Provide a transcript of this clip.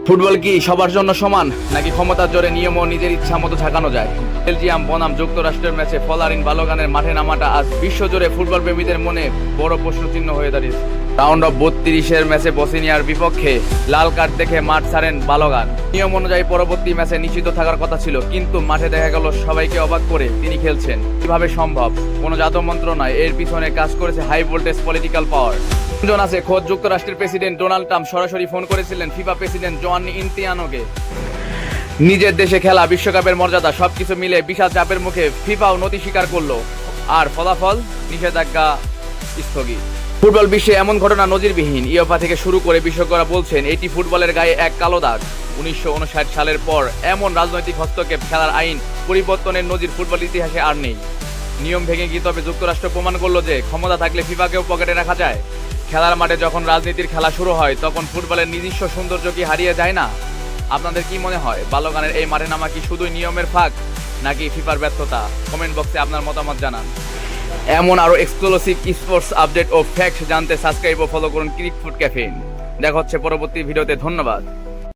Football কি সবার জন্য সমান, নাকি ক্ষমতার জোরে নিয়ম ও নিজের ইচ্ছা মতো ঝাঁকানো যায়? বেলজিয়াম বনাম যুক্তরাষ্ট্রের ম্যাচে ফলারিন বালোগানের মাঠে নামাটা আজ বিশ্বজুড়ে ফুটবল প্রেমীদের মনে বড় প্রশ্নচিহ্ন হয়ে দাঁড়িয়েছে। রাউন্ড অফ 32-এর ম্যাচে বসনিয়ার বিপক্ষে লাল কার্ড দেখে মাঠ ছাড়েন বালোগান। নিয়ম অনুযায়ী পরবর্তী ম্যাচে নিষিদ্ধ থাকার কথা ছিল, কিন্তু মাঠে দেখা গেল সবাইকে অবাক করে তিনি খেলছেন। কিভাবে সম্ভব? কোনো জাদুমন্ত্র নয়, এর পিছনে কাজ করেছে হাই ভোল্টেজ পলিটিক্যাল পাওয়ার। গুঞ্জন আছে খোদ যুক্তরাষ্ট্রের প্রেসিডেন্ট ডোনাল্ড ট্রাম্প সরাসরি ফোন করেছিলেন ফিফা প্রেসিডেন্ট জোয়ান্নি ইনফান্তিনোকে। নিজের দেশে খেলা বিশ্বকাপের মর্যাদা সবকিছু মিলে বিশাল চাপের মুখে ফিফাও নতি স্বীকার করলো, আর ফলাফল নিষেধাজ্ঞা স্থগিত। ফুটবল বিশ্বে এমন ঘটনা নজিরবিহীন। ইউএফা থেকে শুরু করে বিশেষজ্ঞরা বলছেন এটি ফুটবলের গায়ে এক কালো দাগ। 1959 সালের পর এমন রাজনৈতিক হস্তক্ষেপ, খেলার আইন পরিবর্তনের নজির ফুটবল ইতিহাসে আর নেই। নিয়ম ভেঙে কি তবে যুক্তরাষ্ট্র প্রমাণ করলো যে ক্ষমতা থাকলে ফিফাকেও পকেটে রাখা যায়? খেলার মাঠে যখন রাজনীতির খেলা শুরু হয়, তখন ফুটবলের নিজস্ব সৌন্দর্য কি হারিয়ে যায় না? আপনাদের কি মনে হয়, বালোগানের এই মাঠে নামা কি শুধুই নিয়মের ফাঁক, নাকি ফিফার ব্যর্থতা? কমেন্ট বক্সে আপনার মতামত জানান। এমন আরো এক্সক্লুসিভ স্পোর্টস আপডেট ও ফ্যাক্ট জানতে সাবস্ক্রাইব ও ফলো করুন ক্রিক ফুড ক্যাফে। দেখা হচ্ছে পরবর্তী ভিডিওতে। ধন্যবাদ।